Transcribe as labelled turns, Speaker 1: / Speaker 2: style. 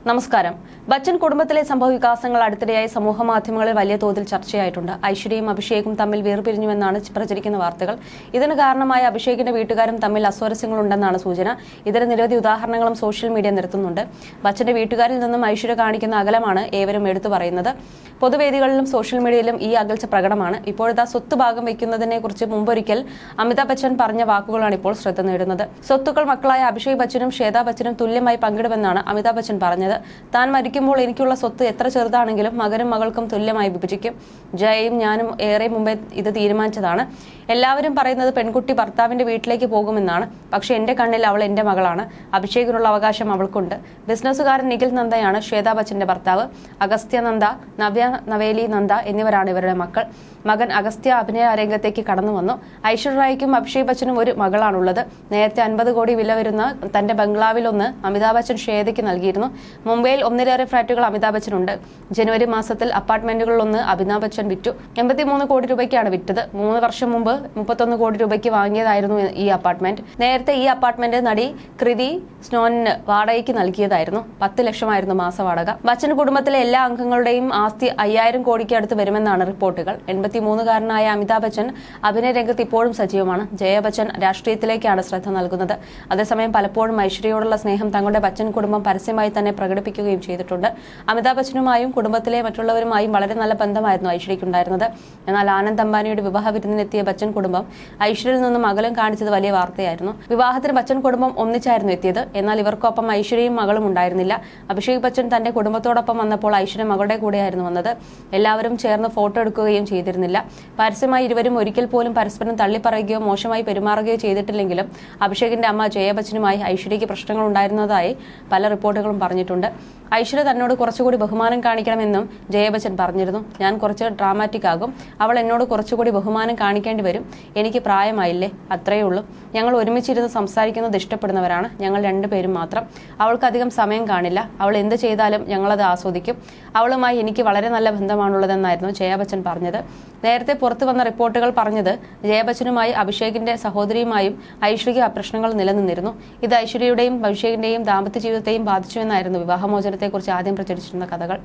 Speaker 1: നമസ്കാരം. ബച്ചൻ കുടുംബത്തിലെ സംഭവവികാസങ്ങൾ അടുത്തിടെയായി സമൂഹമാധ്യമങ്ങളിൽ വലിയ തോതിൽ ചർച്ചയായിട്ടുണ്ട്. ഐശ്വര്യയും അഭിഷേകും തമ്മിൽ വേർപിരിഞ്ഞുവെന്നാണ് പ്രചരിക്കുന്ന വാർത്തകൾ. ഇതിന് കാരണമായ അഭിഷേകിന്റെ വീട്ടുകാരും തമ്മിൽ അസ്വാരസ്യങ്ങളുണ്ടെന്നാണ് സൂചന. ഇതിന് നിരവധി ഉദാഹരണങ്ങളും സോഷ്യൽ മീഡിയ നിരത്തുന്നുണ്ട്. ബച്ചന്റെ വീട്ടുകാരിൽ നിന്നും ഐശ്വര്യ കാണിക്കുന്ന അകലമാണ് ഏവരും എടുത്തു പറയുന്നത്. പൊതുവേദികളിലും സോഷ്യൽ മീഡിയയിലും ഈ അകൽച്ച പ്രകടമാണ്. ഇപ്പോഴത്തെ സ്വത്ത് ഭാഗം വയ്ക്കുന്നതിനെ കുറിച്ച് മുമ്പൊരിക്കൽ അമിതാഭ് ബച്ചൻ പറഞ്ഞ വാക്കുകളാണ് ഇപ്പോൾ ശ്രദ്ധ നേടുന്നത്. സ്വത്തുക്കൾ മക്കളായ അഭിഷേക് ബച്ചനും ശ്വേതാ ബച്ചനും തുല്യമായി പങ്കിടുമെന്നാണ് അമിതാഭ് ബച്ചൻ പറഞ്ഞത്. താൻ മരിക്കുമ്പോൾ എനിക്കുള്ള സ്വത്ത് എത്ര ചെറുതാണെങ്കിലും മകനും മകൾക്കും തുല്യമായി വിഭജിക്കും. ജയയും ഞാനും ഏറെ മുമ്പേ ഇത് തീരുമാനിച്ചതാണ്. എല്ലാവരും പറയുന്നത് പെൺകുട്ടി ഭർത്താവിന്റെ വീട്ടിലേക്ക് പോകുമെന്നാണ്. പക്ഷെ എന്റെ കണ്ണിൽ അവൾ എന്റെ മകളാണ്. അഭിഷേകിനുള്ള അവകാശം അവൾക്കുണ്ട്. ബിസിനസ്സുകാരൻ നിഖിൽ നന്ദയാണ് ശ്വേതാ ബച്ചന്റെ ഭർത്താവ്. അഗസ്ത്യ നന്ദ, നവ്യ നവേലി നന്ദ എന്നിവരാണ് ഇവരുടെ മക്കൾ. മകൻ അഗസ്ത്യ അഭിനയ രംഗത്തേക്ക് കടന്നു വന്നു. ഐശ്വര്യ റായിക്കും അഭിഷേക് ബച്ചനും ഒരു മകളാണുള്ളത്. നേരത്തെ 50 കോടി വില വരുന്ന തന്റെ ബംഗ്ലാവിലൊന്ന് അമിതാഭ് ബച്ചൻ ശ്വേതയ്ക്ക് നൽകിയിരുന്നു. മുംബൈയിൽ ഒന്നിലേറെ ഫ്ളാറ്റുകൾ അമിതാഭ് ബച്ചനുണ്ട്. ജനുവരി മാസത്തിൽ അപ്പാർട്ട്മെന്റുകളിലൊന്ന് അമിതാഭ് ബച്ചൻ വിറ്റു. 83 കോടി രൂപയ്ക്കാണ് വിറ്റത്. 3 വർഷം മുമ്പ് 31 കോടി രൂപയ്ക്ക് വാങ്ങിയതായിരുന്നു ഈ അപ്പാർട്ട്മെന്റ്. നേരത്തെ ഈ അപ്പാർട്ട്മെന്റ് നടി കൃതി സ്നോനിന് വാടകയ്ക്ക് നൽകിയതായിരുന്നു. 10 ലക്ഷമായിരുന്നു മാസവാടക. ബച്ചൻ കുടുംബത്തിലെ എല്ലാ അംഗങ്ങളുടെയും ആസ്തി 5000 കോടിക്ക് അടുത്ത് വരുമെന്നാണ് റിപ്പോർട്ടുകൾ. 83-കാരനായ അമിതാഭ് ബച്ചൻ അഭിനയ രംഗത്ത് ഇപ്പോഴും സജീവമാണ്. ജയ ബച്ചൻ രാഷ്ട്രീയത്തിലേക്കാണ് ശ്രദ്ധ നൽകുന്നത്. അതേസമയം പലപ്പോഴും ഐശ്വര്യയോടുള്ള സ്നേഹം തങ്ങളുടെ ബച്ചൻ കുടുംബം പരസ്യമായി തന്നെ പ്രകടിപ്പിക്കുകയും ചെയ്തിട്ടുണ്ട്. അമിതാഭ് ബച്ചനുമായും കുടുംബത്തിലെ മറ്റുള്ളവരുമായും വളരെ നല്ല ബന്ധമായിരുന്നു ഐശ്വര്യയ്ക്കുണ്ടായിരുന്നത്. എന്നാൽ ആനന്ദ് അംബാനിയുടെ വിവാഹ വിരുന്നിനെത്തിയ ബച്ചൻ കുടുംബം ഐശ്വര്യയിൽ നിന്നും അകലം കാണിച്ചത് വലിയ വാർത്തയായിരുന്നു. വിവാഹത്തിന് ബച്ചൻ കുടുംബം ഒന്നിച്ചായിരുന്നു എത്തിയത്. എന്നാൽ ഇവർക്കൊപ്പം ഐശ്വര്യയും മകളും ഉണ്ടായിരുന്നില്ല. അഭിഷേക് ബച്ചൻ തന്റെ കുടുംബത്തോടൊപ്പം വന്നപ്പോൾ ഐശ്വര്യ മകളുടെ കൂടെയായിരുന്നു വന്നത്. എല്ലാവരും ചേർന്ന് ഫോട്ടോ എടുക്കുകയും ചെയ്തിരുന്നില്ല. പരസ്യമായി ഇരുവരും ഒരിക്കൽ പോലും പരസ്പരം തള്ളിപ്പറയുകയോ മോശമായി പെരുമാറുകയോ ചെയ്തിട്ടില്ലെങ്കിലും അഭിഷേകിന്റെ അമ്മ ജയ ബച്ചനുമായി ഐശ്വര്യയ്ക്ക് പ്രശ്നങ്ങൾ ഉണ്ടായിരുന്നതായി പല റിപ്പോർട്ടുകളും പറഞ്ഞിട്ടുണ്ട്. ഐശ്വര്യ തന്നോട് കുറച്ചുകൂടി ബഹുമാനം കാണിക്കണമെന്നും ജയ ബച്ചൻ പറഞ്ഞിരുന്നു. ഞാൻ കുറച്ച് ഡ്രാമാറ്റിക് ആകും. അവൾ എന്നോട് കുറച്ചുകൂടി ബഹുമാനം കാണിക്കേണ്ടി വരും. എനിക്ക് പ്രായമായില്ലേ, അത്രയേ ഉള്ളൂ. ഞങ്ങൾ ഒരുമിച്ചിരുന്ന് സംസാരിക്കുന്നത് ഇഷ്ടപ്പെടുന്നവരാണ്. ഞങ്ങൾ രണ്ടുപേരും മാത്രം. അവൾക്ക് അധികം സമയം കാണില്ല. അവൾ എന്ത് ചെയ്താലും ഞങ്ങളത് ആസ്വദിക്കും. അവളുമായി എനിക്ക് വളരെ നല്ല ബന്ധമാണുള്ളതെന്നായിരുന്നു ജയ ബച്ചൻ പറഞ്ഞത്. നേരത്തെ പുറത്തു വന്ന റിപ്പോർട്ടുകൾ പറഞ്ഞത് ജയ ബച്ചനുമായി അഭിഷേകിന്റെ സഹോദരിയുമായും ഐശ്വര്യയ്ക്ക് പ്രശ്നങ്ങൾ നിലനിന്നിരുന്നു. ഇത് ഐശ്വര്യയുടെയും അഭിഷേകിന്റെയും ദാമ്പത്യ ജീവിതത്തെയും ബാധിച്ചുവെന്നായിരുന്നു വിവാഹമോചനത്തെക്കുറിച്ച് ആദ്യം പ്രചരിച്ചിരുന്ന കഥകൾ.